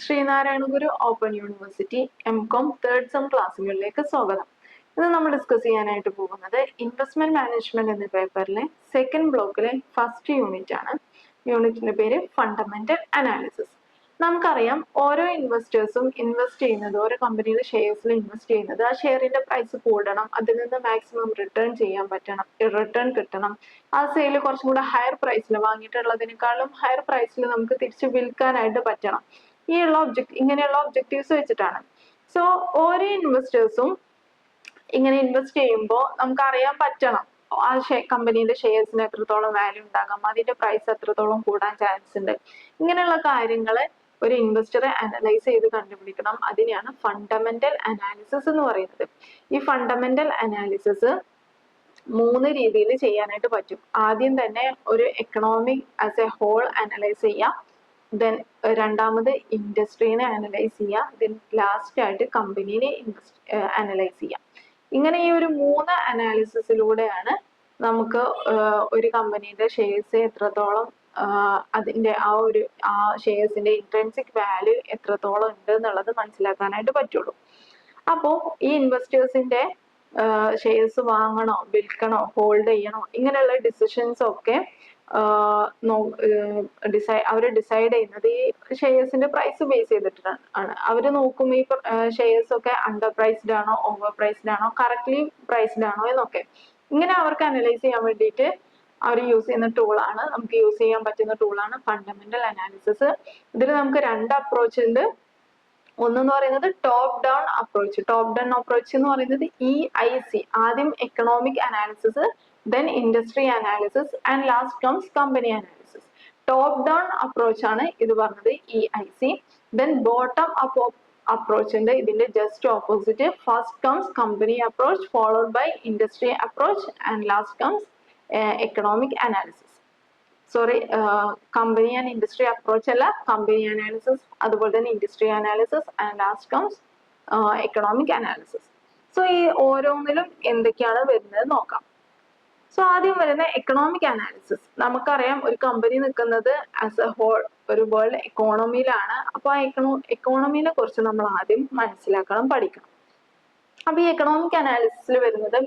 Sreenarayana Guru open university MCom third sem ക്ലാസ്സുകളിലേക്ക് സ്വാഗതം. ഇന്ന് നമ്മൾ ഡിസ്കസ് ചെയ്യാനായിട്ട് പോകുന്നത് ഇൻവെസ്റ്റ്മെന്റ് മാനേജ്മെന്റ് എന്ന പേപ്പറിലെ സെക്കൻഡ് ബ്ലോക്കിലെ ഫസ്റ്റ് യൂണിറ്റ് ആണ്. യൂണിറ്റിന്റെ പേര് ഫണ്ടമെന്റൽ അനാലിസിസ്. നമുക്കറിയാം ഓരോ ഇൻവെസ്റ്റേഴ്സും ഇൻവെസ്റ്റ് ചെയ്യുന്നത്, ഓരോ കമ്പനിയുടെ ഷെയർസിൽ ഇൻവെസ്റ്റ് ചെയ്യുന്നത് ആ ഷെയറിന്റെ പ്രൈസ് കൂടണം, അതിൽ നിന്ന് മാക്സിമം റിട്ടേൺ കിട്ടണം, ആ സെയിൽ കുറച്ചും കൂടെ ഹയർ പ്രൈസിൽ വാങ്ങിയിട്ടുള്ളതിനേക്കാളും ഹയർ പ്രൈസിൽ നമുക്ക് തിരിച്ച് വിൽക്കാനായിട്ട് പറ്റണം. ഇങ്ങനെയുള്ള ഒബ്ജക്റ്റീവ്സ് വെച്ചിട്ടാണ്. സോ ഓരോ ഇൻവെസ്റ്റേഴ്സും ഇങ്ങനെ ഇൻവെസ്റ്റ് ചെയ്യുമ്പോൾ നമുക്ക് അറിയാൻ പറ്റണം ആ കമ്പനിയുടെ ഷെയർസിന് എത്രത്തോളം വാല്യൂ ഉണ്ടാകാം, അതിന്റെ പ്രൈസ് എത്രത്തോളം കൂടാൻ ചാൻസ് ഉണ്ട്. ഇങ്ങനെയുള്ള കാര്യങ്ങള് ഒരു ഇൻവെസ്റ്ററെ അനലൈസ് ചെയ്ത് കണ്ടുപിടിക്കണം. അതിനെയാണ് ഫണ്ടമെന്റൽ അനാലിസിസ് എന്ന് പറയുന്നത്. ഈ ഫണ്ടമെന്റൽ അനാലിസിസ് 3 രീതിയിൽ ചെയ്യാനായിട്ട് പറ്റും. ആദ്യം തന്നെ ഒരു economic as a whole analyse ചെയ്യാം, ദെൻ രണ്ടാമത് ഇൻഡസ്ട്രീനെ അനലൈസ് ചെയ്യാം, ദെൻ ലാസ്റ്റ് ആയിട്ട് കമ്പനീനെ അനലൈസ് ചെയ്യാം. ഇങ്ങനെ ഈ ഒരു 3 അനാലിസിസിലൂടെയാണ് നമുക്ക് ഒരു കമ്പനിയുടെ ഷെയർസ് എത്രത്തോളം അതിന്റെ ആ ഷെയർസിന്റെ ഇൻട്രിൻസിക് വാല്യൂ എത്രത്തോളം ഉണ്ട് എന്നുള്ളത് മനസ്സിലാക്കാനായിട്ട് പറ്റുള്ളൂ. അപ്പോൾ ഈ ഇൻവെസ്റ്റേഴ്സിന്റെ ഷെയർസ് വാങ്ങണോ, വിൽക്കണോ, ഹോൾഡ് ചെയ്യണോ, ഇങ്ങനെയുള്ള ഡിസിഷൻസ് ഒക്കെ അവർ ഡിസൈഡ് ചെയ്യുന്നത് ഈ ഷെയർസിന്റെ പ്രൈസ് ബേസ് ചെയ്തിട്ടാണ്. അവർ നോക്കും ഈ ഷെയർസ് ഒക്കെ അണ്ടർ പ്രൈസ്ഡ് ആണോ, ഓവർ പ്രൈസ്ഡ് ആണോ, കറക്റ്റ്ലി പ്രൈസ്ഡ് ആണോ എന്നൊക്കെ. ഇങ്ങനെ അവർക്ക് അനലൈസ് ചെയ്യാൻ വേണ്ടിയിട്ട് അവർ യൂസ് ചെയ്യുന്ന ടൂളാണ്, നമുക്ക് യൂസ് ചെയ്യാൻ പറ്റുന്ന ടൂളാണ് ഫണ്ടമെന്റൽ അനാലിസിസ്. ഇതിൽ നമുക്ക് 2 അപ്രോച്ച് ഉണ്ട്. ഒന്നെന്ന് പറയുന്നത് top down approach. Top down approach എന്ന് പറയുന്നത് EIC, ആദ്യം economic analysis, then industry analysis and last comes company analysis. Top down approach ആണ് ഇത് പറഞ്ഞത് EIC. Then bottom up approach ഉണ്ട്, ഇതിന്റെ just opposite. First comes company approach, followed by industry approach and last comes economic analysis. Company and industry approach അല്ല, company analysis, അതുപോലെ തന്നെ industry analysis and last comes economic analysis. So ഈ ഓരോന്നിലും എന്തൊക്കെയാണ് വരുന്നത് നോക്കാം. സോ ആദ്യം വരുന്ന എക്കണോമിക് അനാലിസിസ്. നമുക്കറിയാം ഒരു കമ്പനി നിൽക്കുന്നത് ആസ് എ ഹോൾ ഒരു വേൾഡ് എക്കോണമിയിലാണ്. അപ്പൊ ആ എക്കോണമിനെ കുറിച്ച് നമ്മൾ ആദ്യം മനസ്സിലാക്കണം, പഠിക്കണം. അപ്പൊ ഈ എക്കണോമിക് അനാലിസിസിൽ വരുന്നത്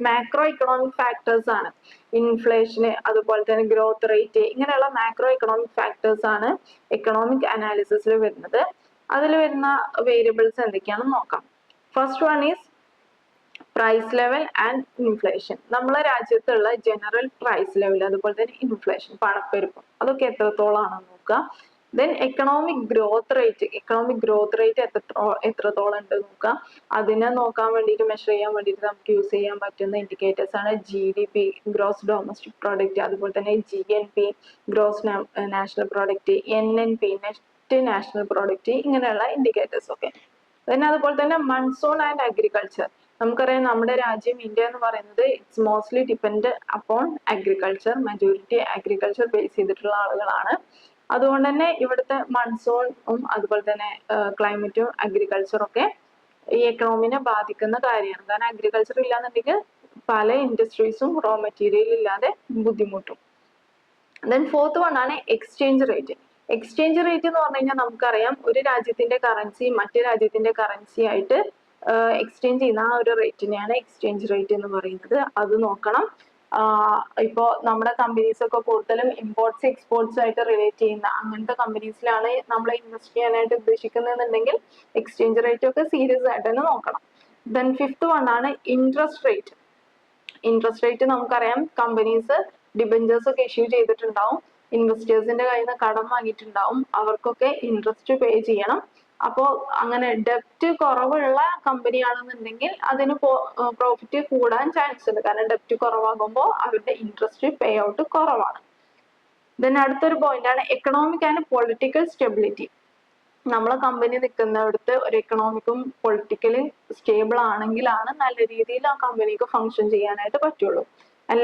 മാക്രോ എക്കണോമിക് ഫാക്ടേഴ്സ് ആണ്. ഇൻഫ്ലേഷന്, അതുപോലെ തന്നെ ഗ്രോത്ത് റേറ്റ്, ഇങ്ങനെയുള്ള മാക്രോ എക്കണോമിക് ഫാക്ടേഴ്സ് ആണ് എക്കണോമിക് അനാലിസിസിൽ വരുന്നത്. അതിൽ വരുന്ന വേരിയബിൾസ് എന്തൊക്കെയാണെന്ന് നോക്കാം. First one is price level and inflation. നമ്മളെ രാജ്യത്തുള്ള ജനറൽ പ്രൈസ് ലെവൽ, അതുപോലെ തന്നെ ഇൻഫ്ലേഷൻ, പണപ്പെരുപ്പം, അതൊക്കെ എത്രത്തോളാണെന്ന് നോക്കുക. ദെൻ എക്കണോമിക് ഗ്രോത്ത് റേറ്റ് എത്രത്തോളം ഉണ്ട് നോക്കുക. അതിനെ നോക്കാൻ വേണ്ടിയിട്ട്, മെഷർ ചെയ്യാൻ വേണ്ടിയിട്ട് നമുക്ക് യൂസ് ചെയ്യാൻ പറ്റുന്ന ഇൻഡിക്കേറ്റേഴ്സ് ആണ് GDP, ഗ്രോസ് ഡൊമസ്റ്റിക് പ്രോഡക്റ്റ്, അതുപോലെ തന്നെ GNP, gross national product, NNP, net national product, ഇങ്ങനെയുള്ള ഇൻഡിക്കേറ്റേഴ്സ് ഒക്കെ. ദെൻ അതുപോലെ തന്നെ മൺസൂൺ ആൻഡ് അഗ്രികൾച്ചർ. നമുക്കറിയാം നമ്മുടെ രാജ്യം ഇന്ത്യ എന്ന് പറയുന്നത് it's mostly depend upon agriculture. Majority agriculture base ചെയ്തിട്ടുള്ള ആളുകളാണ്. അതുകൊണ്ട് തന്നെ ഇവിടുത്തെ മൺസൂണും അതുപോലെ തന്നെ ക്ലൈമറ്റും അഗ്രികൾച്ചറും ഒക്കെ ഈ എക്കണോമിനെ ബാധിക്കുന്ന കാര്യമാണ്. കാരണം അഗ്രികൾച്ചർ ഇല്ലാന്നുണ്ടെങ്കിൽ പല ഇൻഡസ്ട്രീസും റോ മെറ്റീരിയൽ ഇല്ലാതെ ബുദ്ധിമുട്ടും. ദെൻ ഫോർത്ത് വൺ ആണ് എക്സ്ചേഞ്ച് റേറ്റ്. എക്സ്ചേഞ്ച് റേറ്റ് എന്ന് പറഞ്ഞു കഴിഞ്ഞാൽ നമുക്കറിയാം ഒരു രാജ്യത്തിന്റെ കറൻസി മറ്റു രാജ്യത്തിന്റെ കറൻസി ആയിട്ട് എക്സ്ചേഞ്ച് ചെയ്യുന്ന ആ ഒരു റേറ്റിനെയാണ് എക്സ്ചേഞ്ച് റേറ്റ് എന്ന് പറയുന്നത്. അത് നോക്കണം. ഇപ്പോൾ നമ്മുടെ കമ്പനീസ് ഒക്കെ കൂടുതലും ഇമ്പോർട്ട്സ് എക്സ്പോർട്സ് ആയിട്ട് റിലേറ്റ് ചെയ്യുന്ന അങ്ങനത്തെ കമ്പനീസിലാണ് നമ്മൾ ഇൻവെസ്റ്റ് ചെയ്യാനായിട്ട് ഉദ്ദേശിക്കുന്നതെന്നുണ്ടെങ്കിൽ എക്സ്ചേഞ്ച് റേറ്റ് ഒക്കെ സീരിയസ് ആയിട്ട് തന്നെ നോക്കണം. ദെൻ ഫിഫ്ത്ത് വൺ ആണ് ഇൻട്രസ്റ്റ് റേറ്റ്. ഇൻട്രസ്റ്റ് റേറ്റ് നമുക്കറിയാം കമ്പനീസ് ഡിബഞ്ചേഴ്സ് ഒക്കെ ഇഷ്യൂ ചെയ്തിട്ടുണ്ടാവും, ഇൻവെസ്റ്റേഴ്സിന്റെ കയ്യിൽ നിന്ന് കടം വാങ്ങിയിട്ടുണ്ടാവും, അവർക്കൊക്കെ ഇൻട്രസ്റ്റ് പേ ചെയ്യണം. അപ്പോൾ അങ്ങനെ ഡെപ്റ്റ് കുറവുള്ള കമ്പനി ആണെന്നുണ്ടെങ്കിൽ അതിന് പ്രോഫിറ്റ് കൂടാൻ ചാൻസ് ഉണ്ട്. കാരണം ഡെപ്റ്റ് കുറവാകുമ്പോൾ അവരുടെ ഇൻട്രസ്റ്റ് പേ ഔട്ട് കുറവാണ്. ദെൻ അടുത്തൊരു പോയിന്റ് ആണ് എക്കണോമിക് ആൻഡ് പൊളിറ്റിക്കൽ സ്റ്റെബിലിറ്റി. നമ്മളെ കമ്പനി നിൽക്കുന്നിടത്ത് ഒരു എക്കണോമിക്കും പൊളിറ്റിക്കലും സ്റ്റേബിൾ ആണെങ്കിലാണ് നല്ല രീതിയിൽ ആ കമ്പനിക്ക് ഫങ്ഷൻ ചെയ്യാനായിട്ട് പറ്റുള്ളൂ.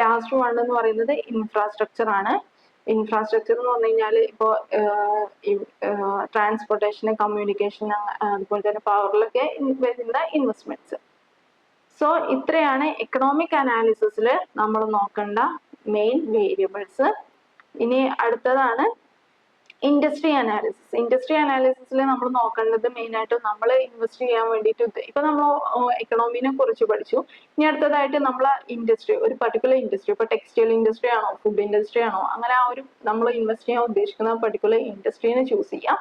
ലാസ്റ്റ് വൺ എന്ന് പറയുന്നത് ഇൻഫ്രാസ്ട്രക്ചർ ആണ്. ഇൻഫ്രാസ്ട്രക്ചർ എന്ന് പറഞ്ഞു കഴിഞ്ഞാൽ ഇപ്പോൾ ട്രാൻസ്പോർട്ടേഷൻ, കമ്മ്യൂണിക്കേഷൻ, അതുപോലെ തന്നെ പവറിലൊക്കെ വരുന്ന ഇൻവെസ്റ്റ്മെന്റ്സ്. സോ ഇത്രയാണ് എക്കണോമിക് അനാലിസിസിൽ നമ്മൾ നോക്കേണ്ട മെയിൻ വേരിയബിൾസ്. ഇനി അടുത്തതാണ് ഇൻഡസ്ട്രി അനാലിസിസിൽ നമ്മൾ നോക്കേണ്ടത് മെയിൻ ആയിട്ട് നമ്മൾ ഇൻവെസ്റ്റ് ചെയ്യാൻ വേണ്ടിയിട്ട് ഇപ്പൊ നമ്മൾ എക്കണോമിനെ കുറിച്ച് പഠിച്ചു. ഇനി അടുത്തതായിട്ട് നമ്മൾ ഇൻഡസ്ട്രി, ഒരു പർട്ടിക്കുലർ ഇൻഡസ്ട്രി, ഇപ്പൊ ടെക്സ്റ്റൈൽ ഇൻഡസ്ട്രി ആണോ, ഫുഡ് ഇൻഡസ്ട്രി ആണോ, അങ്ങനെ ആ ഒരു നമ്മൾ ഇൻവെസ്റ്റ് ചെയ്യാൻ ഉദ്ദേശിക്കുന്ന പർട്ടിക്കുലർ ഇൻഡസ്ട്രീനെ ചൂസ് ചെയ്യാം.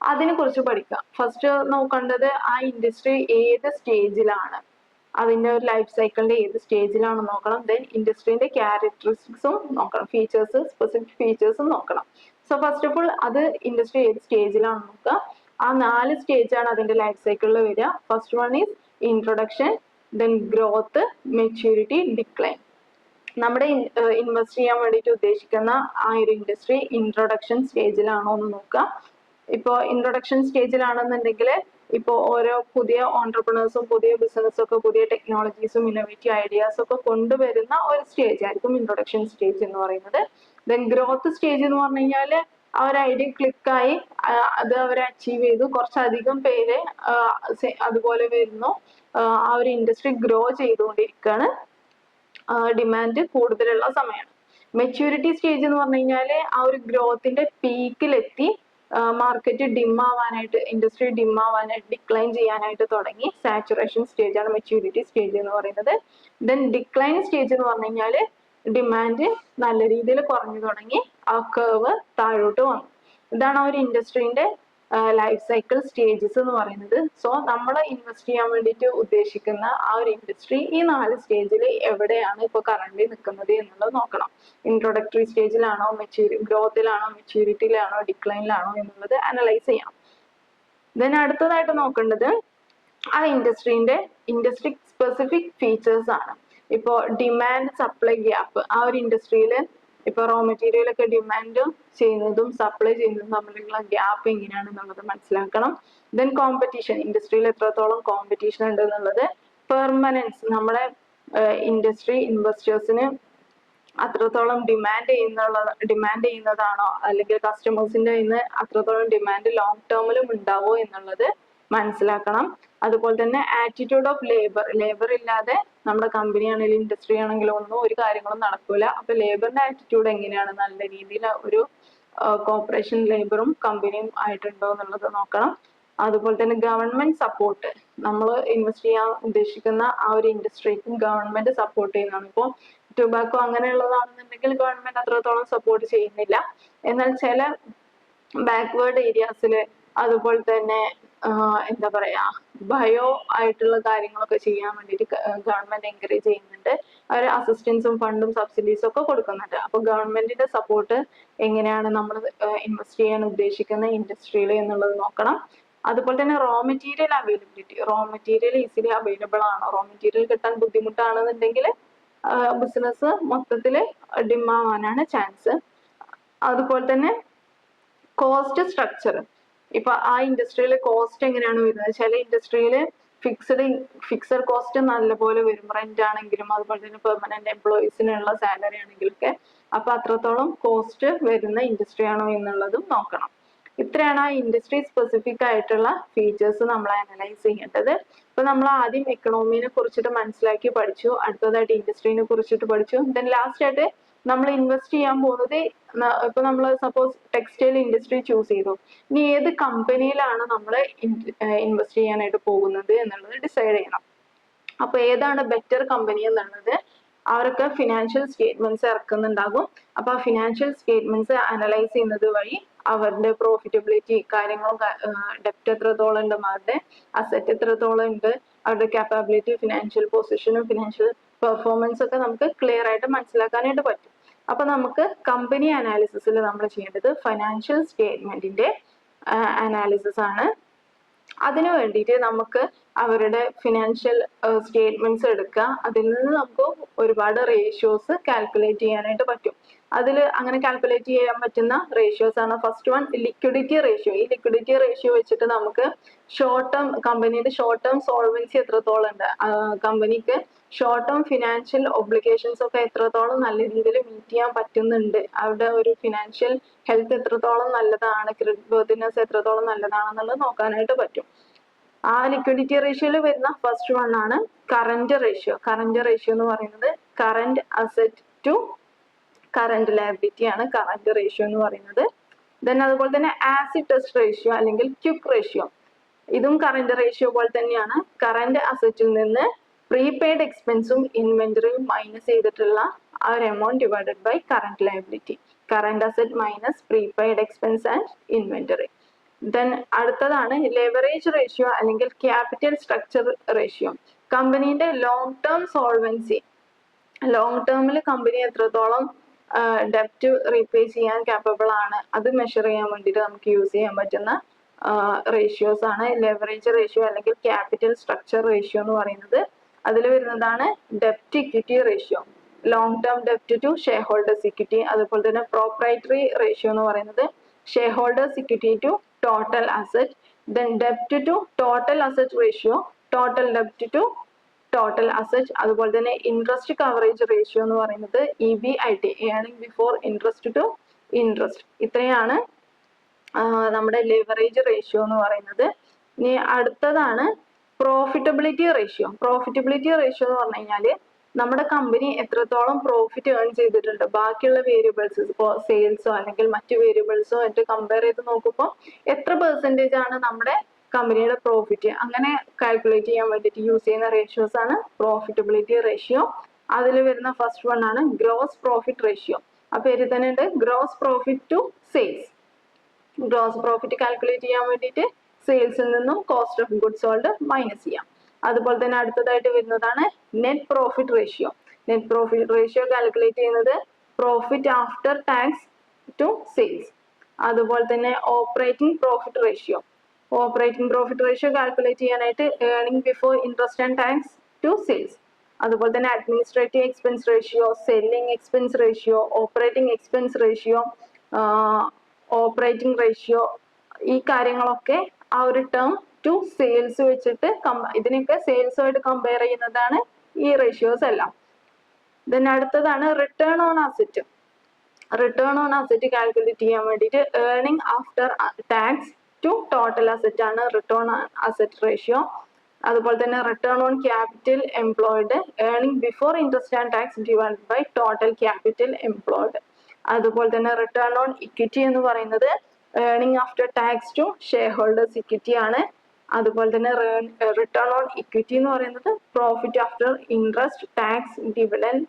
അതിനെ കുറിച്ച് പഠിക്കാം. ഫസ്റ്റ് നോക്കേണ്ടത് ആ ഇൻഡസ്ട്രി ഏത് സ്റ്റേജിലാണ്, അതിന്റെ ഒരു ലൈഫ് സൈക്കിളിന്റെ ഏത് സ്റ്റേജിലാണെന്ന് നോക്കണം. ദെൻ ഇൻഡസ്ട്രീന്റെ ക്യാരക്ടറിസ്റ്റിക്സും നോക്കണം, ഫീച്ചേഴ്സ്, സ്പെസിഫിക് ഫീച്ചേഴ്സും നോക്കണം. സോ ഫസ്റ്റ് ഓഫ് ഓൾ അത് ഇൻഡസ്ട്രി ഏത് സ്റ്റേജിലാണെന്ന് നോക്കുക. ആ 4 സ്റ്റേജാണ് അതിന്റെ ലൈഫ് സൈക്കിളിൽ വരിക. First one is introduction, then growth, maturity, decline. നമ്മുടെ ഇൻവെസ്റ്റ് ചെയ്യാൻ വേണ്ടിയിട്ട് ഉദ്ദേശിക്കുന്ന ആ ഒരു ഇൻഡസ്ട്രി ഇൻട്രൊഡക്ഷൻ സ്റ്റേജിലാണോ എന്ന് നോക്കുക. ഇപ്പോൾ ഇൻട്രൊഡക്ഷൻ സ്റ്റേജിലാണെന്നുണ്ടെങ്കിൽ ഇപ്പോൾ ഓരോ പുതിയ ഓൺടർപ്രണേഴ്സും പുതിയ ബിസിനസ്സും ഒക്കെ പുതിയ ടെക്നോളജീസും ഇന്നോവേറ്റീവ് ഐഡിയാസും ഒക്കെ കൊണ്ടുവരുന്ന ഒരു സ്റ്റേജ് ആയിരിക്കും ഇൻട്രൊഡക്ഷൻ സ്റ്റേജ് എന്ന് പറയുന്നത്. ദെൻ ഗ്രോത്ത് സ്റ്റേജ് എന്ന് പറഞ്ഞു കഴിഞ്ഞാൽ ആ ഒരു ഐഡിയ ക്ലിക്കായി അത് അവർ അച്ചീവ് ചെയ്തു, കുറച്ചധികം പേര് അതുപോലെ വരുന്നു, ആ ഒരു ഇൻഡസ്ട്രി ഗ്രോ ചെയ്തുകൊണ്ടിരിക്കുകയാണ്, ഡിമാൻഡ് കൂടുതലുള്ള സമയമാണ്. മെച്യൂരിറ്റി സ്റ്റേജ് എന്ന് പറഞ്ഞു കഴിഞ്ഞാൽ ആ ഒരു ഗ്രോത്തിന്റെ പീക്കിലെത്തി മാർക്കറ്റ് ഡിമ്മാവാനായിട്ട്, ഇൻഡസ്ട്രി ഡിമ്മാവാനായിട്ട്, ഡിക്ലൈൻ ചെയ്യാനായിട്ട് തുടങ്ങി. സാച്ചുറേഷൻ സ്റ്റേജ് ആണ് മെച്യൂരിറ്റി സ്റ്റേജ് എന്ന് പറയുന്നത്. ദെൻ ഡിക്ലൈൻ സ്റ്റേജ് എന്ന് പറഞ്ഞു കഴിഞ്ഞാൽ ഡിമാൻഡ് നല്ല രീതിയിൽ കുറഞ്ഞു തുടങ്ങി, ആ കർവ് താഴോട്ട് വന്നു. ഇതാണ് ആ ഒരു ഇൻഡസ്ട്രീന്റെ ലൈഫ് സൈക്കിൾ സ്റ്റേജസ് എന്ന് പറയുന്നത്. സോ നമ്മൾ ഇൻവെസ്റ്റ് ചെയ്യാൻ വേണ്ടിയിട്ട് ഉദ്ദേശിക്കുന്ന ആ ഒരു ഇൻഡസ്ട്രി ഈ 4 സ്റ്റേജിൽ എവിടെയാണ് ഇപ്പോൾ കറന്റ് നിൽക്കുന്നത് എന്നുള്ളത് നോക്കണം. ഇൻട്രൊഡക്ടറി സ്റ്റേജിലാണോ, ഗ്രോത്തിലാണോ, മെച്യൂരിറ്റിയിലാണോ, ഡിക്ലൈനിലാണോ എന്നുള്ളത് അനലൈസ് ചെയ്യണം. ദെൻ അടുത്തതായിട്ട് നോക്കേണ്ടത് ആ ഇൻഡസ്ട്രി സ്പെസിഫിക് ഫീച്ചേഴ്സ് ആണ്. ഇപ്പോൾ ഡിമാൻഡ് സപ്ലൈ ഗ്യാപ്പ്, ആ ഒരു ഇൻഡസ്ട്രിയിൽ ഇപ്പൊ റോ മെറ്റീരിയൽ ഒക്കെ ഡിമാൻഡ് ചെയ്യുന്നതും സപ്ലൈ ചെയ്യുന്നതും തമ്മിലുള്ള ഗ്യാപ്പ് എങ്ങനെയാണെന്നുള്ളത് മനസ്സിലാക്കണം. ദെൻ കോമ്പറ്റീഷൻ, ഇൻഡസ്ട്രിയിൽ എത്രത്തോളം കോമ്പറ്റീഷൻ ഉണ്ട് എന്നുള്ളത്. പെർമനൻസ്, നമ്മുടെ ഇൻഡസ്ട്രി ഇൻവെസ്റ്റേഴ്സിന് അത്രത്തോളം ഡിമാൻഡ് ചെയ്യുന്നതാണോ, അല്ലെങ്കിൽ കസ്റ്റമേഴ്സിന്റെ ഇന്ന് അത്രത്തോളം ഡിമാൻഡ് ലോങ് ടേമിലും ഉണ്ടാവോ എന്നുള്ളത് മനസ്സിലാക്കണം. അതുപോലെ തന്നെ ആറ്റിറ്റ്യൂഡ് ഓഫ് ലേബർ ഇല്ലാതെ നമ്മുടെ കമ്പനി ആണെങ്കിലും ഇൻഡസ്ട്രി ആണെങ്കിലും ഒന്നും ഒരു കാര്യങ്ങളും നടക്കൂല. അപ്പൊ ലേബറിന്റെ ആറ്റിറ്റ്യൂഡ് എങ്ങനെയാണ്, നല്ല രീതിയിൽ ഒരു കോർപ്പറേഷൻ ലേബറും കമ്പനിയും ആയിട്ടുണ്ടോ എന്നുള്ളത് നോക്കണം. അതുപോലെ തന്നെ ഗവൺമെന്റ് സപ്പോർട്ട്, നമ്മൾ ഇൻവെസ്റ്റ് ചെയ്യാൻ ഉദ്ദേശിക്കുന്ന ആ ഒരു ഇൻഡസ്ട്രിക്ക് ഗവൺമെന്റ് സപ്പോർട്ട് ചെയ്യുന്നതാണ്. ഇപ്പോൾ ടുബാക്കോ അങ്ങനെയുള്ളതാണെന്നുണ്ടെങ്കിൽ ഗവൺമെന്റ് അത്രത്തോളം സപ്പോർട്ട് ചെയ്യുന്നില്ല. എന്നാൽ ചില ബാക്ക്വേർഡ് ഏരിയാസിൽ, അതുപോലെ തന്നെ എന്താ പറയാ, ബയോ ആയിട്ടുള്ള കാര്യങ്ങളൊക്കെ ചെയ്യാൻ വേണ്ടിയിട്ട് ഗവൺമെന്റ് എൻകറേജ് ചെയ്യുന്നുണ്ട്. അവർ അസിസ്റ്റൻസും ഫണ്ടും സബ്സിഡീസും ഒക്കെ കൊടുക്കുന്നുണ്ട്. അപ്പൊ ഗവൺമെന്റിന്റെ സപ്പോർട്ട് എങ്ങനെയാണ് നമ്മൾ ഇൻവെസ്റ്റ് ചെയ്യാൻ ഉദ്ദേശിക്കുന്ന ഇൻഡസ്ട്രിയിൽ എന്നുള്ളത് നോക്കണം. അതുപോലെ തന്നെ raw material availability, raw material easily available ആണോ, റോ മെറ്റീരിയൽ കിട്ടാൻ ബുദ്ധിമുട്ടാണെന്നുണ്ടെങ്കിൽ ബിസിനസ് മൊത്തത്തിൽ ഡിമാവാനാണ് ചാൻസ്. അതുപോലെ തന്നെ കോസ്റ്റ് സ്ട്രക്ചർ, ഇപ്പൊ ആ ഇൻഡസ്ട്രിയിൽ കോസ്റ്റ് എങ്ങനെയാണ് വരുന്നത്. ചില ഇൻഡസ്ട്രിയിൽ ഫിക്സഡ് കോസ്റ്റ് നല്ലപോലെ വരും, റെന്റ് ആണെങ്കിലും അതുപോലെ തന്നെ പെർമനന്റ് എംപ്ലോയീസിനുള്ള സാലറി ആണെങ്കിലൊക്കെ. അപ്പൊ അത്രത്തോളം കോസ്റ്റ് വരുന്ന ഇൻഡസ്ട്രി ആണോ എന്നുള്ളതും നോക്കണം. ഇത്രയാണ് ആ ഇൻഡസ്ട്രി സ്പെസിഫിക് ആയിട്ടുള്ള ഫീച്ചേഴ്സ് നമ്മൾ അനലൈസ് ചെയ്യേണ്ടത്. ഇപ്പൊ നമ്മൾ ആദ്യം എക്കണോമിനെ കുറിച്ചിട്ട് മനസ്സിലാക്കി പഠിച്ചു, അടുത്തതായിട്ട് ഇൻഡസ്ട്രീനെ കുറിച്ചിട്ട് പഠിച്ചു. ദെൻ ലാസ്റ്റ് ആയിട്ട് നമ്മൾ ഇൻവെസ്റ്റ് ചെയ്യാൻ പോകുന്നത്, ഇപ്പൊ നമ്മൾ സപ്പോസ് ടെക്സ്റ്റൈൽ ഇൻഡസ്ട്രി ചൂസ് ചെയ്തു, ഇനി ഏത് കമ്പനിയിലാണ് നമ്മൾ ഇൻവെസ്റ്റ് ചെയ്യാനായിട്ട് പോകുന്നത് എന്നുള്ളത് ഡിസൈഡ് ചെയ്യണം. അപ്പൊ ഏതാണ് ബെറ്റർ കമ്പനി എന്നുള്ളത്, അവരൊക്കെ ഫിനാൻഷ്യൽ സ്റ്റേറ്റ്മെന്റ്സ് ഇറക്കുന്നുണ്ടാകും. അപ്പൊ ആ ഫിനാൻഷ്യൽ സ്റ്റേറ്റ്മെന്റ്സ് അനലൈസ് ചെയ്യുന്നത് വഴി അവരുടെ പ്രോഫിറ്റബിലിറ്റി കാര്യങ്ങളും, ഡെപ്റ്റ് എത്രത്തോളം ഉണ്ട്, അവരുടെ അസറ്റ് എത്രത്തോളം ഉണ്ട്, അവരുടെ കാപ്പബിലിറ്റി, ഫിനാൻഷ്യൽ പൊസിഷനും ഫിനാൻഷ്യൽ പെർഫോമൻസ് ഒക്കെ നമുക്ക് ക്ലിയർ ആയിട്ട് മനസ്സിലാക്കാനായിട്ട് പറ്റും. അപ്പൊ നമുക്ക് കമ്പനി അനാലിസിസിൽ നമ്മൾ ചെയ്യേണ്ടത് ഫൈനാൻഷ്യൽ സ്റ്റേറ്റ്മെന്റിന്റെ അനാലിസിസ് ആണ്. അതിനു വേണ്ടിയിട്ട് നമുക്ക് അവരുടെ ഫിനാൻഷ്യൽ സ്റ്റേറ്റ്മെന്റ്സ് എടുക്കുക, അതിൽ നിന്ന് നമുക്ക് ഒരുപാട് റേഷ്യോസ് കാൽക്കുലേറ്റ് ചെയ്യാനായിട്ട് പറ്റും. അതിൽ അങ്ങനെ കാൽക്കുലേറ്റ് ചെയ്യാൻ പറ്റുന്ന റേഷ്യോസ് ആണ് ഫസ്റ്റ് വൺ ലിക്വിഡിറ്റി റേഷ്യോ. ഈ ലിക്വിഡിറ്റി റേഷ്യോ വെച്ചിട്ട് നമുക്ക് കമ്പനിയുടെ ഷോർട്ട് ടേം സോൾവൻസി എത്രത്തോളം ഉണ്ട്, കമ്പനിക്ക് ഷോർട്ട് ടേം ഫിനാൻഷ്യൽ ഒബ്ലിഗേഷൻസ് ഒക്കെ എത്രത്തോളം നല്ല രീതിയിൽ മീറ്റ് ചെയ്യാൻ പറ്റുന്നുണ്ട്, അവരുടെ ഒരു ഫിനാൻഷ്യൽ ഹെൽത്ത് എത്രത്തോളം നല്ലതാണ്, ക്രെഡിറ്റ് വർത്തിനെസ് എത്രത്തോളം നല്ലതാണെന്നുള്ളത് നോക്കാനായിട്ട് പറ്റും. ആ ലിക്വിഡിറ്റി റേഷ്യോയിൽ വരുന്ന ഫസ്റ്റ് വൺ ആണ് കറന്റ് റേഷ്യോ. കറന്റ് റേഷ്യോ എന്ന് പറയുന്നത് current asset to current liability ആണ് കറന്റ് റേഷ്യോ എന്ന് പറയുന്നത്. ദെൻ അതുപോലെ തന്നെ ആസിഡ് ടെസ്റ്റ് റേഷ്യോ അല്ലെങ്കിൽ ക്വിക്ക് റേഷ്യോ, ഇതും കറന്റ് റേഷ്യോ പോലെ തന്നെയാണ്. കറന്റ് അസറ്റിൽ നിന്ന് പ്രീപെയ്ഡ് എക്സ്പെൻസും ഇൻവെന്ററിയും മൈനസ് ചെയ്തിട്ടുള്ള ആ ഒരു amount divided by current liability. Current asset minus prepaid expense and inventory. Then അടുത്തതാണ് ലെവറേജ് റേഷ്യോ അല്ലെങ്കിൽ ക്യാപിറ്റൽ സ്ട്രക്ചർ റേഷ്യോ. കമ്പനീന്റെ ലോങ് ടേം സോൾവൻസി, ലോങ് ടേമിൽ കമ്പനി എത്രത്തോളം ഡെപ്റ്റ് റീപേ ചെയ്യാൻ കാപ്പബിൾ ആണ്, അത് മെഷർ ചെയ്യാൻ വേണ്ടിയിട്ട് നമുക്ക് യൂസ് ചെയ്യാൻ പറ്റുന്ന റേഷ്യോസ് ആണ് ലെവറേജ് റേഷ്യോ അല്ലെങ്കിൽ ക്യാപിറ്റൽ സ്ട്രക്ചർ റേഷ്യോ എന്ന് പറയുന്നത്. അതിൽ വരുന്നതാണ് ഡെപ്റ്റ് equity ratio, long term ഡെപ്റ്റ് to shareholders equity. അതുപോലെ തന്നെ പ്രോപ്രൈറ്ററി റേഷ്യോ എന്ന് പറയുന്നത് share holders equity to total asset. Then ഡെപ്റ്റ് to total asset ratio, total ഡെപ്റ്റ് to total asset. അതുപോലെ തന്നെ ഇൻട്രസ്റ്റ് കവറേജ് റേഷ്യോ എന്ന് പറയുന്നത് EBIT, earning before interest to interest. ഇത്രയാണ് നമ്മുടെ ലെവറേജ് റേഷ്യോ എന്ന് പറയുന്നത്. ഇനി അടുത്തതാണ് പ്രോഫിറ്റബിലിറ്റി റേഷ്യോ. പ്രോഫിറ്റബിലിറ്റി റേഷ്യോ എന്ന് പറഞ്ഞു കഴിഞ്ഞാല് നമ്മുടെ കമ്പനി എത്രത്തോളം പ്രോഫിറ്റ് ഏൺ ചെയ്തിട്ടുണ്ട്, ബാക്കിയുള്ള വേരിയബിൾസ് ഇപ്പോൾ സെയിൽസോ അല്ലെങ്കിൽ മറ്റു വേരിയബിൾസോ ആയിട്ട് കമ്പയർ ചെയ്ത് നോക്കുമ്പോൾ എത്ര പെർസെൻറ്റേജ് ആണ് നമ്മുടെ കമ്പനിയുടെ പ്രോഫിറ്റ്, അങ്ങനെ കാൽക്കുലേറ്റ് ചെയ്യാൻ വേണ്ടിയിട്ട് യൂസ് ചെയ്യുന്ന റേഷ്യോസ് ആണ് പ്രോഫിറ്റബിലിറ്റി റേഷ്യോ. അതിൽ വരുന്ന ഫസ്റ്റ് വൺ ആണ് ഗ്രോസ് പ്രോഫിറ്റ് റേഷ്യോ. ആ പേര് തന്നെ ഉണ്ട്, gross profit to sales. Gross profit calculate ചെയ്യാൻ വേണ്ടിയിട്ട് സെയിൽസിൽ നിന്നും cost of goods sold minus ചെയ്യാം. അതുപോലെ തന്നെ അടുത്തതായിട്ട് വരുന്നതാണ് net profit ratio. Net profit ratio calculate ചെയ്യുന്നത് profit after tax to sales. അതുപോലെ തന്നെ operating profit ratio. Operating profit ratio calculate ചെയ്യാനായിട്ട് earning before interest and tax to sales. അതുപോലെ തന്നെ administrative expense ratio, selling expense ratio, operating expense ratio, operating ratio, ഈ കാര്യങ്ങളൊക്കെ ആ ഒരു ടേം ടു സെയിൽസ് വെച്ചിട്ട് ഇതിനൊക്കെ സെയിൽസുമായിട്ട് കമ്പയർ ചെയ്യുന്നതാണ് ഈ റേഷ്യോസ് എല്ലാം. ദെൻ അടുത്തതാണ് return on asset. Return on asset calculate ചെയ്യാൻ വേണ്ടിയിട്ട് earning after tax to total asset ആണ് റിട്ടേൺ ഓൺ അസറ്റ് റേഷ്യോ. അതുപോലെ തന്നെ return on capital employed, earning before interest and tax divided by total capital employed. അതുപോലെ തന്നെ return on equity എന്ന് പറയുന്നത് earning after tax to shareholders equity ആണ്. അതുപോലെ തന്നെ റിട്ടേൺ ഓൺ ഇക്വിറ്റി എന്ന് പറയുന്നത് profit after interest tax dividend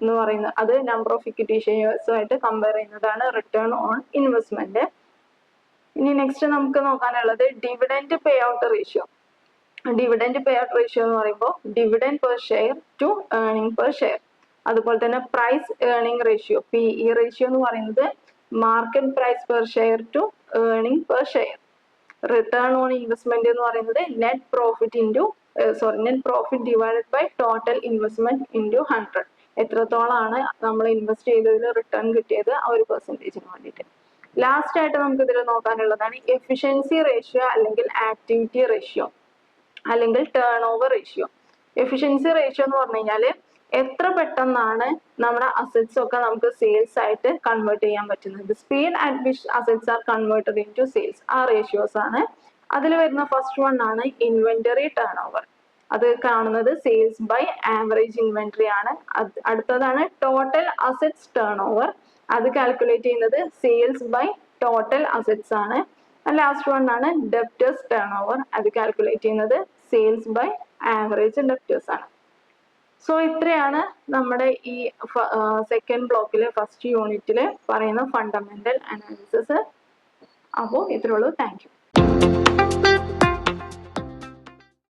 എന്ന് പറയുന്നത്, അത് നമ്പർ ഓഫ് ഇക്വിറ്റി ഷെയർസുമായിട്ട് കമ്പയർ ചെയ്യുന്നതാണ് റിട്ടേൺ ഓൺ ഇൻവെസ്റ്റ്മെന്റ്. ഇനി നെക്സ്റ്റ് നമുക്ക് നോക്കാനുള്ളത് dividend pay out ratio. Dividend pay out ratio എന്ന് പറയുമ്പോൾ dividend per share to earning per share. അതുപോലെ തന്നെ price earning ratio, PE ratio എന്ന് പറയുന്നത് market price per share to earning per share. Return on investment എന്ന് പറയുന്നത് net profit divided by total investment into 100. എത്രത്തോളമാണ് നമ്മൾ ഇൻവെസ്റ്റ് ചെയ്തതിൽ return കിട്ടിയത് ആ ഒരു പെർസെൻറ്റേജിന് വേണ്ടിയിട്ട്. ലാസ്റ്റ് ആയിട്ട് നമുക്ക് ഇതിൽ നോക്കാനുള്ളതാണ് എഫിഷ്യൻസി റേഷ്യോ അല്ലെങ്കിൽ ആക്ടിവിറ്റി റേഷ്യോ അല്ലെങ്കിൽ turn over ratio. Efficiency ratio എന്ന് പറഞ്ഞു കഴിഞ്ഞാൽ എത്ര പെട്ടെന്നാണ് നമ്മുടെ അസറ്റ്സ് ഒക്കെ നമുക്ക് സെയിൽസ് ആയിട്ട് കൺവേർട്ട് ചെയ്യാൻ പറ്റുന്നത്, speed at which assets are converted into sales, ആ റേഷ്യോസ് ആണ്. അതിൽ വരുന്ന ഫസ്റ്റ് വൺ ആണ് ഇൻവെന്ററി ടേൺ ഓവർ. അത് കാണുന്നത് സെയിൽസ് ബൈ ആവറേജ് ഇൻവെന്ററി ആണ്. അടുത്തതാണ് ടോട്ടൽ അസറ്റ്സ് ടേൺ ഓവർ. അത് കാൽക്കുലേറ്റ് ചെയ്യുന്നത് സെയിൽസ് ബൈ ടോട്ടൽ അസറ്റ്സ് ആണ്. ലാസ്റ്റ് വൺ ആണ് ഡെപ്റ്റേഴ്സ് ടേൺ ഓവർ. അത് കാൽക്കുലേറ്റ് ചെയ്യുന്നത് സെയിൽസ് ബൈ ആവറേജ് ഡെപ്റ്റേഴ്സ് ആണ്. സോ ഇത്രയാണ് നമ്മുടെ ഈ സെക്കൻഡ് ബ്ലോക്കിലെ ഫസ്റ്റ് യൂണിറ്റിൽ പറയുന്ന ഫണ്ടമെന്റൽ അനാലിസിസ്. അപ്പോൾ ഇത്രയുള്ളൂ. Thank U.